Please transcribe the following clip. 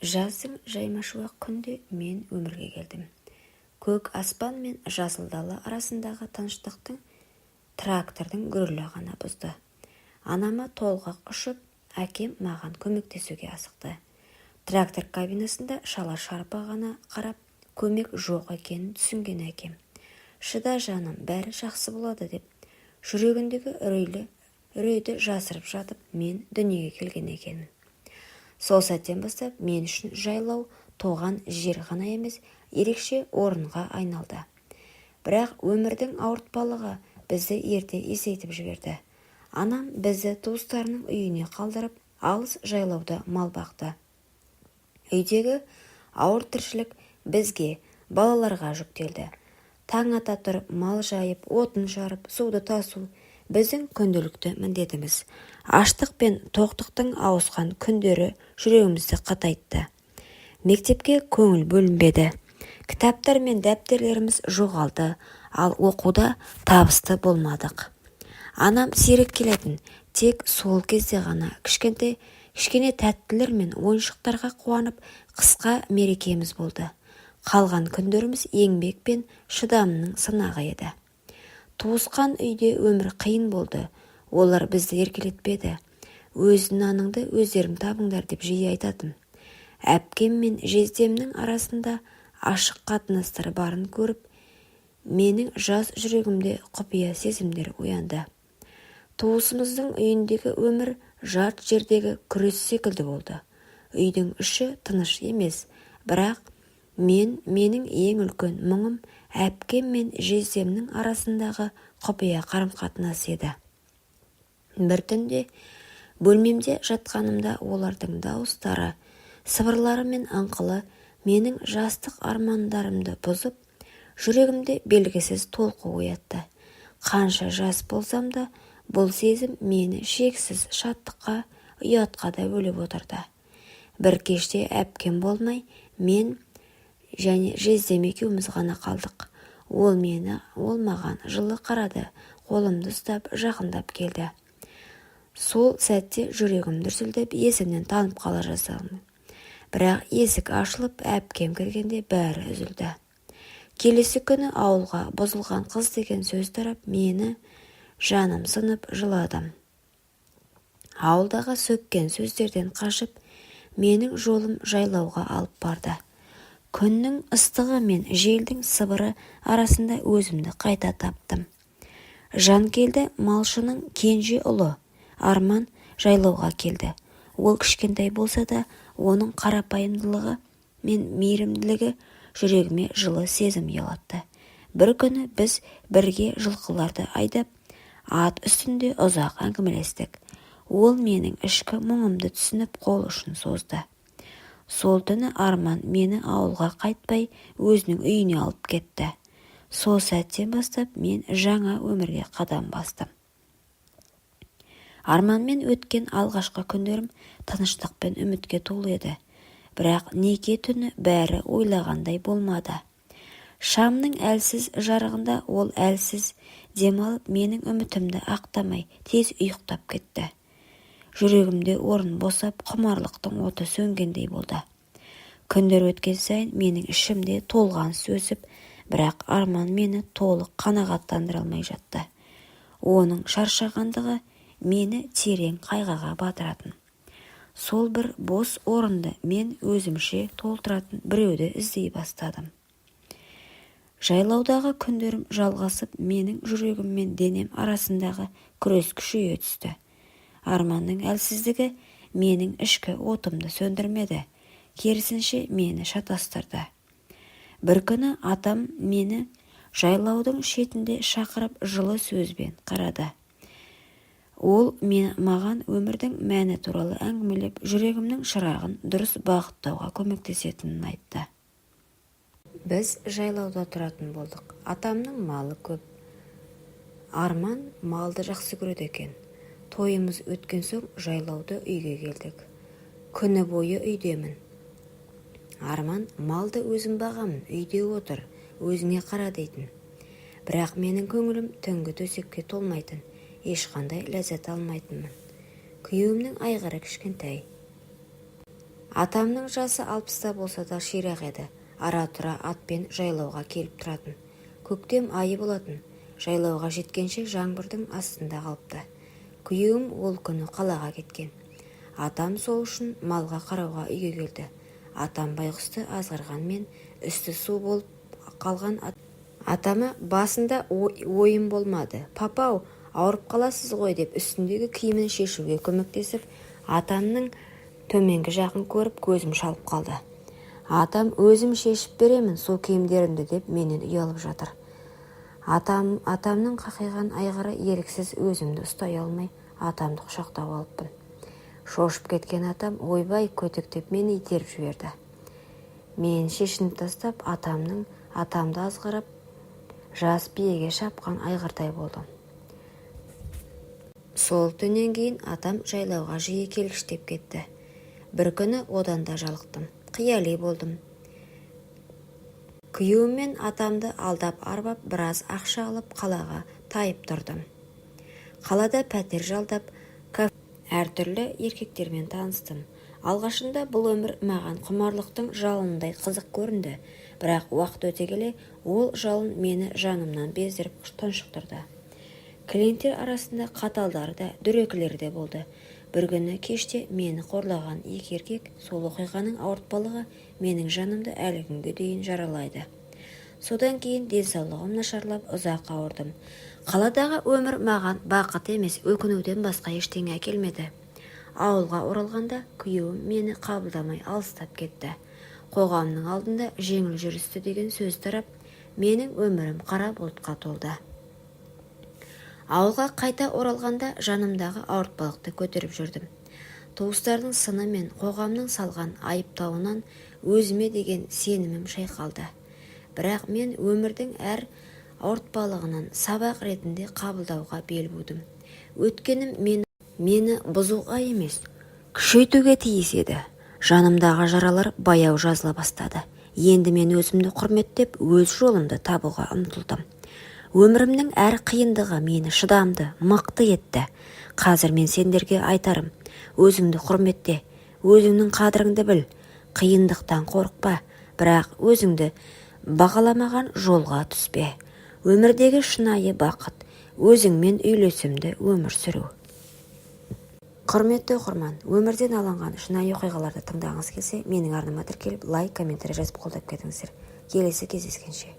Жаздың жаймашуақ күнде мен өмірге келдім. Көк аспан мен жасыл дала арасындағы тыныштықтың трактордың гүрілі ғана бұзды. Анама толғақ ұшып, әкем маған көмектесуге асықты. Трактор кабинасында шала шарпа ғана қарап, көмек жоқ екенін түсінген әкем. Шыда жаным, бәрі жақсы болады деп, жүрегіндегі үрейді жасырып жатып, мен дүниеге келген екенмін. Сол сәттен бастап мен үшін жайлау тоған жер ғана емес, ерекше орынға айналды. Бірақ өмірдің ауыртпалығы бізді ерте есейтіп жіберді. Анам бізді туыстарының үйіне қалдырып, алыс жайлауда мал бақты. Үйдегі ауыр тіршілік бізге, балаларға жүктелді. Таң ата тұрып мал жайып, отын жарып, суды тасу біздің күнделікті міндетіміз. Аштық пен тоқтықтың ауысқан күндері жүрегімізді қатайтты. Мектепке көңіл бөлінбеді. Кітаптар мен дәптерлеріміз жоғалды, ал оқуда табысты болмадық. Анам сирек келетін, тек сол кезде ғана кішкене тәттілер мен ойыншықтарға қуанып, қысқа мерекеміз болды. Қалған күндеріміз еңбек пен шыдамның сынағы еді. Туысқан үйде өмір қиын болды. Олар бізді еркелетпеді. Өз наныңды өздерің табыңдар деп жиі айтатын. Әпкем мен жездемнің арасында ашық қатынастар барын көріп, менің жас жүрегімде құпия сезімдер оянды. Туысымыздың үйіндегі өмір жат жердегі күрес секілді болды. Үйдің іші тыныш емес, бірақ менің ең үлкен мұңым әпкем мен жездемнің арасындағы құпия қарым-қатынас еді. Бір түнде бөлмемде жатқанымда олардың дауыстары, сыбырлары мен аңқылы менің жастық армандарымды бұзып, жүрегімде белгісіз толқу оятты. Қанша жас болсам да, бұл сезім мені шексіз шаттыққа, ұятқа да бөліп отырды. Бір кеште әпкем болмай, мен және жездем екеуміз ғана қалдық. Ол маған жылы қарады, қолымды ұстап жақындап келді. Сол сәтте жүрегім дүрсілдеп, есімнен танып қала жаздадым. Бірақ есік ашылып, әпкем кіргенде бәрі үзілді. Келесі күні ауылға бұзылған қыз деген сөз тарап, мені жаным сынып жыладым. Ауылдағы сөккен сөздерден қашып, менің жолым жайлауға алып барды. Күннің ыстығы мен желдің сыбыры арасында өзімді қайта таптым. Жанкелді малшының кенже ұлы Арман жайлауға келді. Ол кішкентай болса да, оның қарапайымдылығы мен мейірімділігі жүрегіме жылы сезім ұялатты. Бір күні біз бірге жылқыларды айдап, ат үстінде ұзақ әңгімелестік. Ол менің ішкі мұңымды түсініп қол ұшын созды. Сол түні Арман мені ауылға қайтпай өзінің үйіне алып кетті. Сол сәттен бастап мен жаңа өмірге қадам бастым. Арманмен өткен алғашқы күндерім тыныштық пен үмітке толы еді. Бірақ неке түні бәрі ойлағандай болмады. Шамның әлсіз жарығында ол әлсіз демалып, менің үмітімді ақтамай тез ұйықтап кетті. Жүрегімде орын босап, құмарлықтың оты сөнгендей болды. Күндер өткен сайын менің ішімде толғаныс өсіп, бірақ Арман мені толық қанағаттандыра алмай жатты. Оның шаршағандығы мені терең қайғыға батыратын. Сол бір бос орынды мен өзімше толтыратын біреуді іздей бастадым. Жайлаудағы күндерім жалғасып, менің жүрегім мен денем арасындағы күрес күшейе түсті. Арманның әлсіздігі менің ішкі отымды сөндірмеді, керісінше мені шатастырды. Бір күні атам мені жайлаудың шетінде шақырып жылы сөзбен қарады. Ол маған өмірдің мәні туралы әңгімелеп, жүрегімнің шырағын дұрыс бағыттауға көмектесетінін айтты. Біз жайлауда тұратын болдық. Атамның малы көп. Арман малды жақсы көреді екен. Тойымыз өткен соң жайлауды үйге келдік. Күні бойы үйдемін. Арман малды өзім бағамын, үйде отыр, өзіңе қара дейтін. Бірақ менің көңілім түнгі төсекке толмайтын, ешқандай ләззат алмайтынмын. Күйеуімнің айғыры кішкентай. Атамның жасы 60-та болса да ширақ еді. Ара-тұра атпен жайлауға келіп тұратын. Көктем айы болатын. Жайлауға жеткенше жаңбырдың астында қалыпты. Күйеуім ол күні қалаға кеткен. Атам сол үшін малға қарауға үйге келді. Атам байғұсты азғырғанмен үсті су болып қалған. Атама басында ойым болмады. Папау, ауырып қаласыз ғой деп үстіндегі киімін шешуге көмектесіп, атамның төменгі жағын көріп көзім шалып қалды. Атам өзім шешіп беремін сол киімдерімді деп менен ұялып жатыр. Атамның қақиған айғыры еріксіз өзімді ұстай алмай атамды құшақтап алыппын. Шошып кеткен атам ойбай көтектеп мені итеріп жіберді. Мен шешініп тастап атамды азғырып жас биеге шапқан айғырдай болдым. Сол түннен кейін атам жайлауға жиі келгіштеп кетті. Бір күні одан да жалықтым. Қияли болдым. Күйеуіммен атамды алдап арбап біраз ақша алып қалаға тайып тұрдым. Қалада пәтер жалдап, әртүрлі еркектермен таныстым. Алғашында бұл өмір маған құмарлықтың жалындай қызық көрінді. Бірақ уақыт өте келе ол жалын мені жанымнан бездіріп тұншықтырды. Клиенттер арасында қаталдары да, дүрекілері де болды. Бір күні кеште мені қорлаған екі еркек, сол оқиғаның ауыртпалығы менің жанымды әлі күнге дейін жаралайды. Содан кейін денсаулығым нашарлап ұзақ ауырдым. Қаладағы өмір маған бақыт емес, өкінуден басқа ештеңе әкелмеді. Ауылға оралғанда күйеуім мені қабылдамай алыстап кетті. Қоғамның алдында жеңіл жүрісті деген сөз тарап, менің өмірім қара бұлтқа толды. Ауылға қайта оралғанда жанымдағы ауыртпалықты көтеріп жүрдім. Туыстардың сыны мен қоғамның салған айыптауынан өзіме деген сенімім шайқалды. Бірақ мен өмірдің әр ауыртпалығынан сабақ ретінде қабылдауға бел будым. Өткенім мені бұзуға емес, күшейтуге тиіс еді. Жанымдағы жаралар баяу жазыла бастады. Енді мен өзімді құрметтеп, өз жолымды табуға ұмтылдым. Өмірімнің әр қиындығы мені шыдамды, мықты етті. Қазір мен сендерге айтарым, өзіңді құрметте, өзіңнің қадіріңді біл, қиындықтан қорықпа, бірақ өзіңді бағаламаған жолға түспе. Өмірдегі шынайы бақыт, өзіңмен үйлесімді өмір сүру. Құрметті оқырман, өмірден алынған шынайы оқиғаларды тыңдағыңыз келсе, менің арнама тіркеліп, лайк, комментарий жазып қолдап кетіңіздер. Келесі кездескенше.